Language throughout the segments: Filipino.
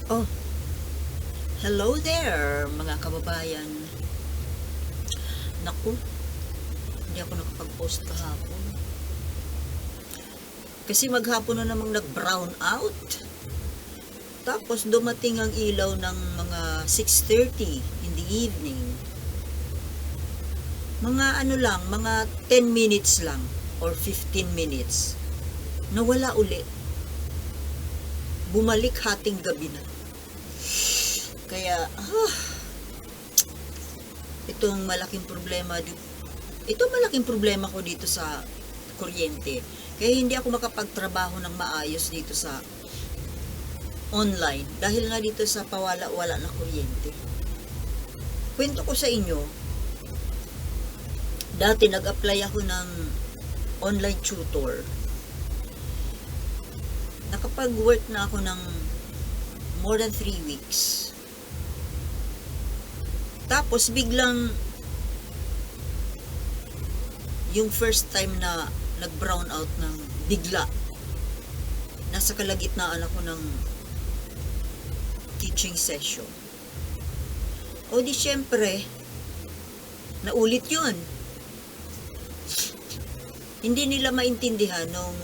Oh, hello there mga kababayan. Naku, hindi ako nakapag-post kahapon. Kasi maghapon na namang nag-brown out. Tapos dumating ang ilaw ng mga 6:30 in the evening. Mga mga 10 minutes lang or 15 minutes. Nawala uli. Bumalik hating gabi na. Kaya, itong malaking problema ko dito sa kuryente. Kaya hindi ako makapagtrabaho ng maayos dito sa online dahil nga dito sa pawala-wala na kuryente. Kwento ko sa inyo, dati nag-apply ako ng online tutor. Nakapag-work na ako ng more than 3 weeks. Tapos biglang yung first time na nag-brown out ng bigla. Nasa kalagitnaan ako ng teaching session. O di syempre, naulit yun. Hindi nila maintindihan nung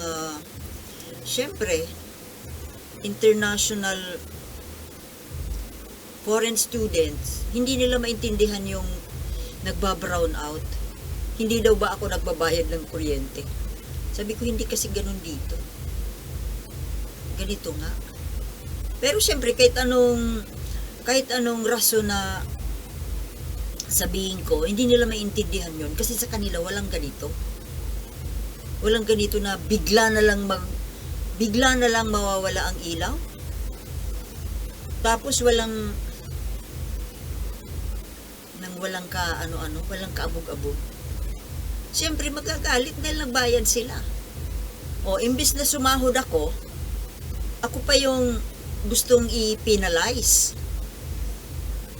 syempre, international foreign students, hindi nila maintindihan yung nagba-brown out. Hindi daw ba ako nagbabayad ng kuryente? Sabi ko, hindi kasi ganun dito. Ganito nga. Pero syempre, kahit anong rason na sabihin ko, hindi nila maintindihan yon kasi sa kanila walang ganito. Walang ganito na bigla na lang mawawala ang ilaw. Tapos walang walang kaabog-abog. Siyempre magagalit dahil nagbayad sila. O imbis na sumahod ako pa yung gustong i-penalize.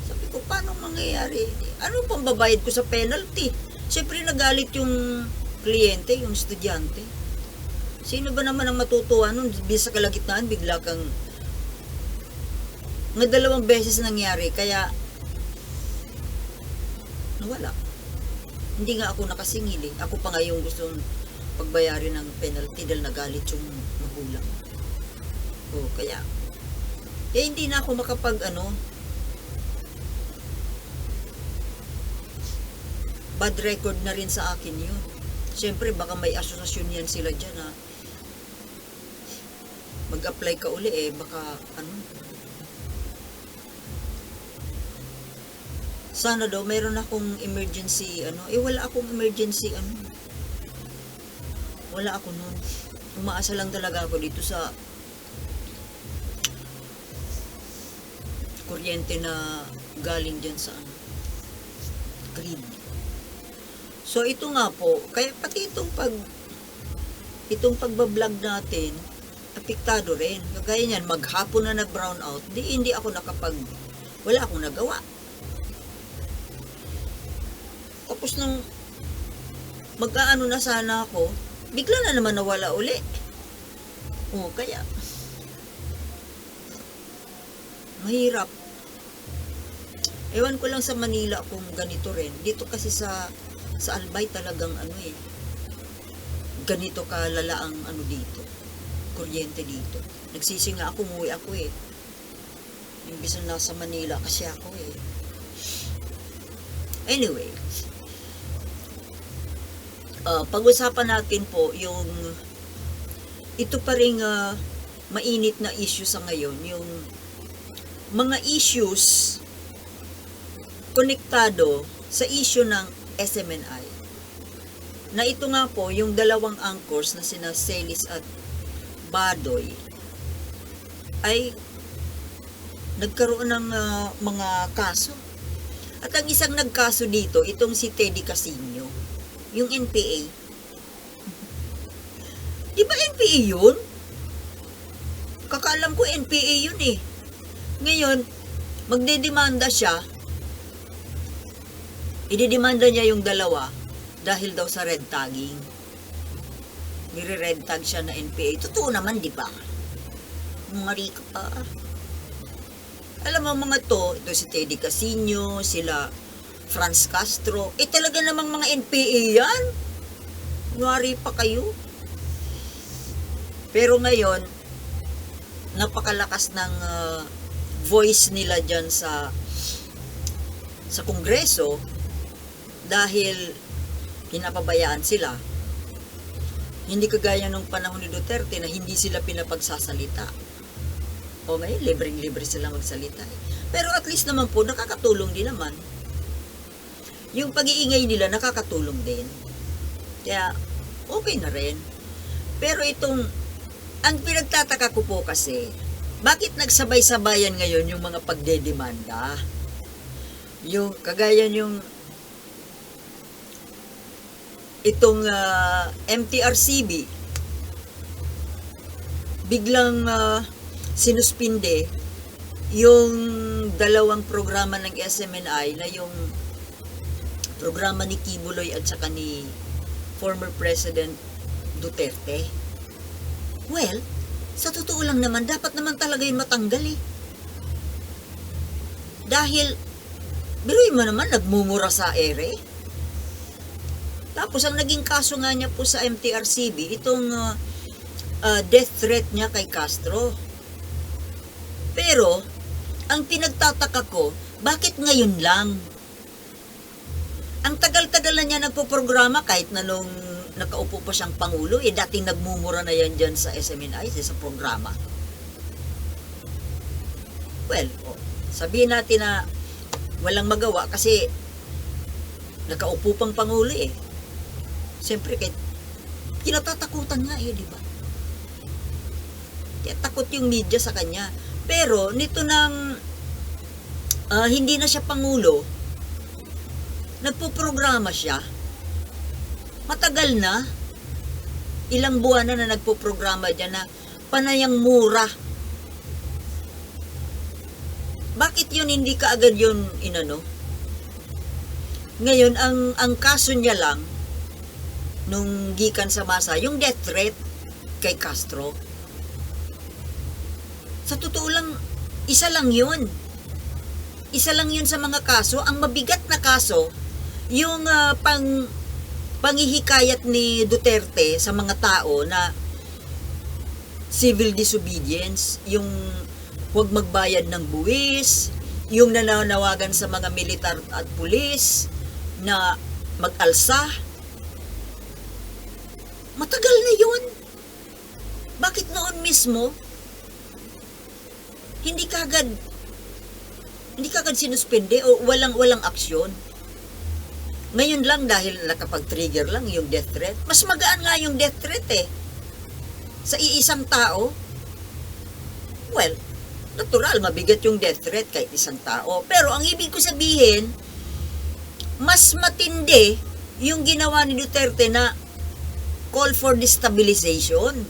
Sabi ko, paano mangyayari? Ano pang babayad ko sa penalty? Siyempre nagalit yung kliyente, yung estudyante. Sino ba naman ang matutuwa nun? Bisa kalagitnaan, bigla kang nga 2 beses nangyari, kaya nawala. Hindi nga ako nakasingil eh. Ako pa nga yung gustong pagbayarin ng penalty dahil nagalit yung magulang. O, kaya hindi na ako bad record na rin sa akin yun. Siyempre, baka may asosasyon yan sila dyan na mag-apply ka uli baka sana daw mayroon akong emergency wala akong emergency wala ako nun. Umaasa lang talaga ako dito sa kuryente na galing dyan sa grid. So ito nga po, kaya pati itong pagbablog natin apektado rin. Kagaya niyan, maghapon na brown out, hindi ako wala akong nagawa. Tapos nung mag-aano na sana ako, bigla na naman nawala uli. O, kaya mahirap. Ewan ko lang sa Manila kung ganito rin. Dito kasi sa Albay talagang ganito kalala ang dito. Kuryente dito. Nagsisi nga ako, umuwi ako Imbis na nasa Manila kasi ako Anyway, pag-usapan natin po yung ito pa ring mainit na issue sa ngayon, yung mga issues konektado sa issue ng SMNI. Na ito nga po, yung 2 anchors na sina Celis at Badoy ay nagkaroon ng mga kaso. At ang isang nagkaso dito, itong si Teddy Casino, yung NPA. Di ba NPA yun? Kakaalam ko NPA yun Ngayon, magdedemanda siya. Ididemanda niya yung 2 dahil daw sa red tagging. Nire-red tag siya na NPA. Totoo naman, di ba? Mari ka pa. Alam mo mga ito si Teddy Casino, sila Franz Castro, talaga namang mga NPA yan. Kunwari pa kayo. Pero ngayon, napakalakas ng voice nila dyan sa Kongreso dahil pinapabayaan sila. Hindi kagaya nung panahon ni Duterte na hindi sila pinapagsasalita. O ngayon, libreng-libre sila magsalita. Pero at least naman po, nakakatulong din naman. Yung pag-iingay nila, nakakatulong din. Kaya, okay na rin. Pero ang pinagtataka ko po kasi, bakit nagsabay-sabayan ngayon yung mga pagdedemanda? Yung, kagaya yung, MTRCB, biglang sinuspinde yung dalawang programa ng SMNI na yung programa ni Kibuloy at saka ni former President Duterte. Well, sa totoo lang naman, dapat naman talaga yung matanggal eh. Dahil, biruin mo naman, nagmumura sa ere. Tapos, ang naging kaso nga niya po sa MTRCB, itong death threat niya kay Castro. Pero, ang pinagtataka ko, bakit ngayon lang? Ang tagal-tagal na niya nagpo-programa kahit na nung nakaupo pa siyang Pangulo, dating nagmumura na yan dyan sa SMNI, sa programa. Well, sabihin natin na walang magawa kasi nakaupo pang Pangulo eh. Siyempre, kahit kinatatakutan nga di ba? Kaya takot yung media sa kanya. Pero, nito nang hindi na siya Pangulo, nagpo-programa siya. Matagal na. Ilang buwan na nagpo-programa dyan na panayang mura. Bakit yun hindi kaagad yun inano? Ngayon, ang kaso niya lang, nung gikan sa masa, yung death threat kay Castro. Sa totoo lang, isa lang yun. Isa lang yun sa mga kaso. Ang mabigat na kaso, yung panghihikayat ni Duterte sa mga tao na civil disobedience, yung huwag magbayad ng buwis, yung nananawagan sa mga militar at pulis na mag-alsa. Matagal na yun. Bakit noon mismo hindi kagad sinuspende o walang aksyon? Ngayon lang dahil nakapag-trigger lang yung death threat. Mas magaan nga yung death threat eh. Sa iisang tao. Well, natural, mabigat yung death threat kahit isang tao. Pero ang ibig ko sabihin, mas matindi yung ginawa ni Duterte na call for destabilization.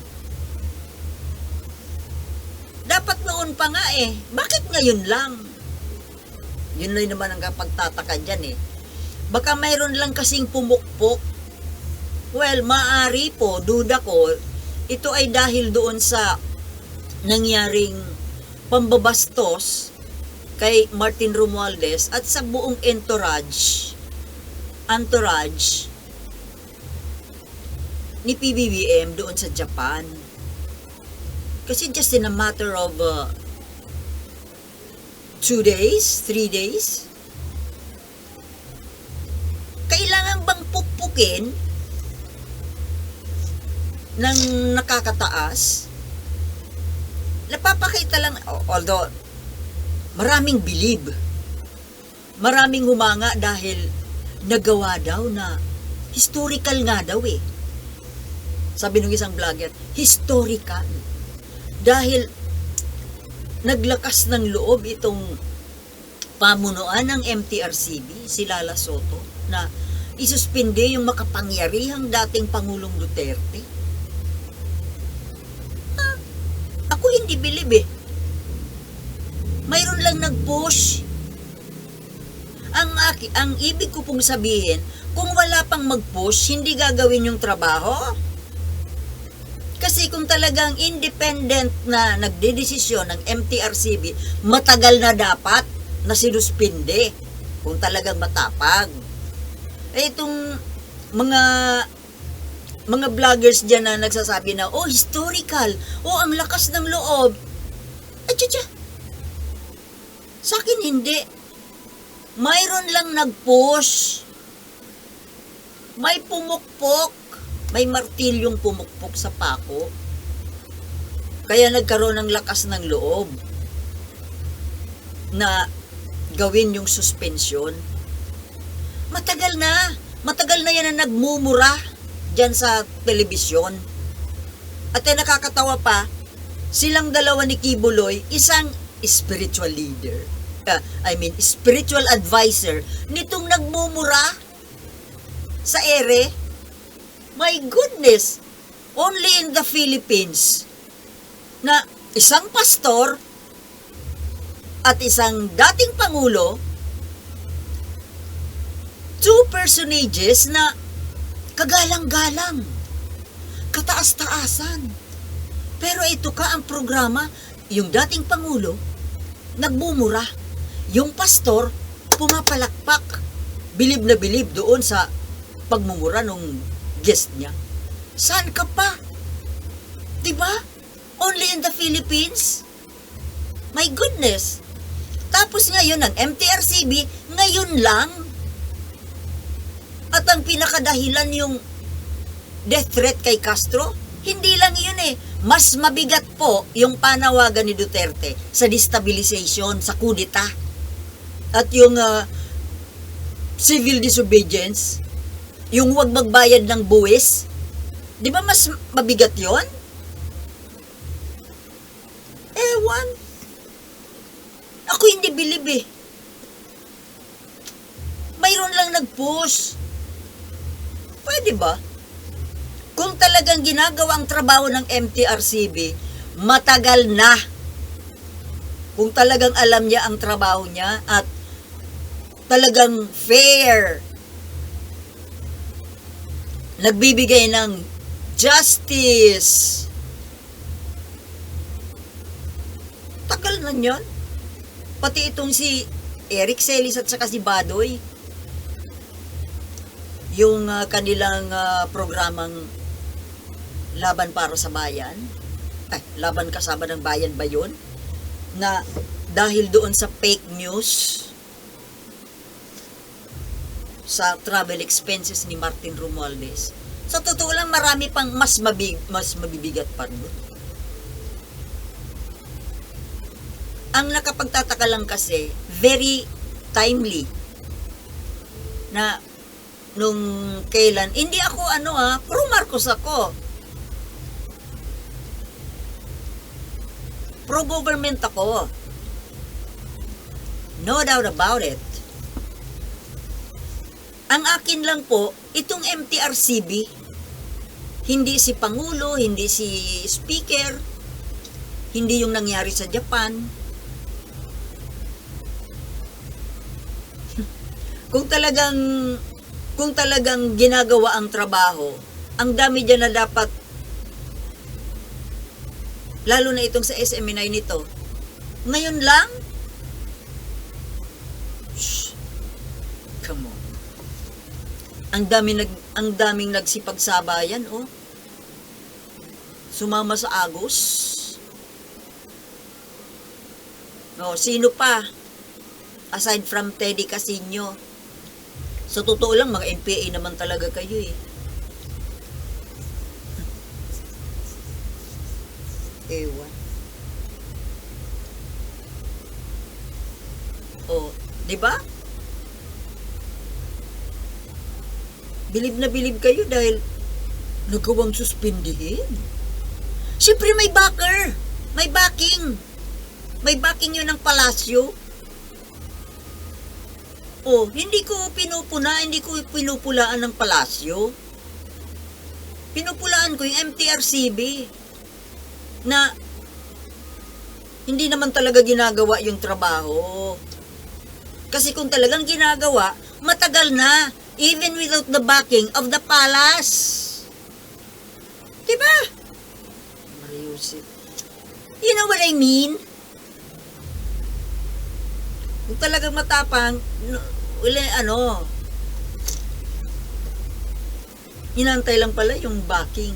Dapat noon pa nga eh. Bakit ngayon lang? Yun lang naman ang kapagtataka dyan eh. Baka mayroon lang kasing pumukpok. Well, maaari po, duda ko, ito ay dahil doon sa nangyaring pambabastos kay Martin Romualdez at sa buong entourage ni PBBM doon sa Japan. Kasi just in a matter of 2 days, 3 days, kailangan bang pukpukin ng nakakataas? Napapakita lang, although maraming bilib, maraming humanga dahil nagawa daw na historical nga daw eh. Sabi ng isang vlogger, historical. Dahil naglakas ng loob itong pamunuan ng MTRCB, si Lala Soto, na isuspinde yung makapangyarihang dating Pangulong Duterte. Ako hindi bilib eh. Mayroon lang nag-push. Ang ibig ko pong sabihin, kung wala pang mag-push, hindi gagawin yung trabaho. Kasi Kasi kung talagang independent na nagdedesisyon ng MTRCB, matagal na dapat na sinuspinde kung talagang matapag. Eh itong mga vloggers dyan na nagsasabi na, oh, historical, oh, ang lakas ng loob. Ay, tsa, sa akin hindi. Mayroon lang nag-push. May pumukpok. May martilyong pumukpok sa pako. Kaya nagkaroon ng lakas ng loob na gawin yung suspensyon. Matagal na yan na nagmumura dyan sa telebisyon. At nakakatawa pa, silang dalawa ni Kibuloy, isang spiritual leader, spiritual advisor, nitong nagmumura sa ere. My goodness, only in the Philippines, na isang pastor at isang dating pangulo, two personages na kagalang-galang, kataas-taasan. Pero ito ka ang programa, yung dating pangulo, nagmumura. Yung pastor, pumapalakpak. Bilib na bilib doon sa pagmumura ng guest niya. Saan ka pa? Diba? Only in the Philippines? My goodness. Tapos ngayon ng MTRCB, ngayon lang. At ang pinakadahilan yung death threat kay Castro, hindi lang yun eh. Mas mabigat po yung panawagan ni Duterte sa destabilization, sa kudeta. At yung civil disobedience, yung huwag magbayad ng buwis, di ba mas mabigat yon? Ewan. Ako hindi bilib eh. Mayroon lang nag-push. Pwede ba? Kung talagang ginagawa ang trabaho ng MTRCB, matagal na. Kung talagang alam niya ang trabaho niya at talagang fair, nagbibigay ng justice, tagal na yan. Pati itong si Eric Celis at saka si Badoy, yung kanilang programang Laban para sa Bayan, Laban Kasama ng Bayan ba yun? Na dahil doon sa fake news sa travel expenses ni Martin Romualdez, sa totoo lang marami pang mas mabibigat pa doon. Ang nakapagtataka lang kasi, very timely na nung kailan, hindi ako pro Marcos ako. Pro government ako. No doubt about it. Ang akin lang po, itong MTRCB, hindi si Pangulo, hindi si Speaker, hindi yung nangyari sa Japan. Kung talagang ginagawa ang trabaho, ang dami dyan na dapat, lalo na itong sa SMNI nito, ngayon lang? Shh. Come on. Ang daming nagsipagsabayan, oh. Sumama sa Agos. No, sino pa? Aside from Teddy Casino. Sa totoo lang, mga NPA naman talaga kayo eh. Ewan. Oh, 'di ba? Bilib na bilib kayo dahil nagawang suspindihin. Siyempre may backer, may backing. May backing yun ng palasyo. Oh, hindi ko pinupulaan ng palasyo. Pinupulaan ko yung MTRCB na hindi naman talaga ginagawa yung trabaho. Kasi kung talagang ginagawa, matagal na, even without the backing of the palace. Diba? exclusive. You know what I mean? Kung talagang matapang, inantay lang pala yung backing.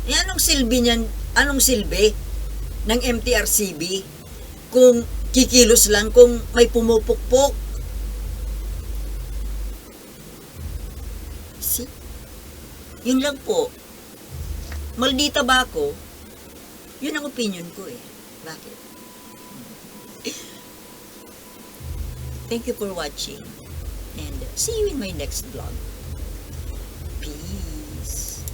Anong silbi niyan? Anong silbi ng MTRCB? Kung kikilos lang, kung may pumupukpok. See? Yun lang po. Maldita ba ako? Yun ang opinion ko eh. Bakit? Thank you for watching. And see you in my next vlog. Peace.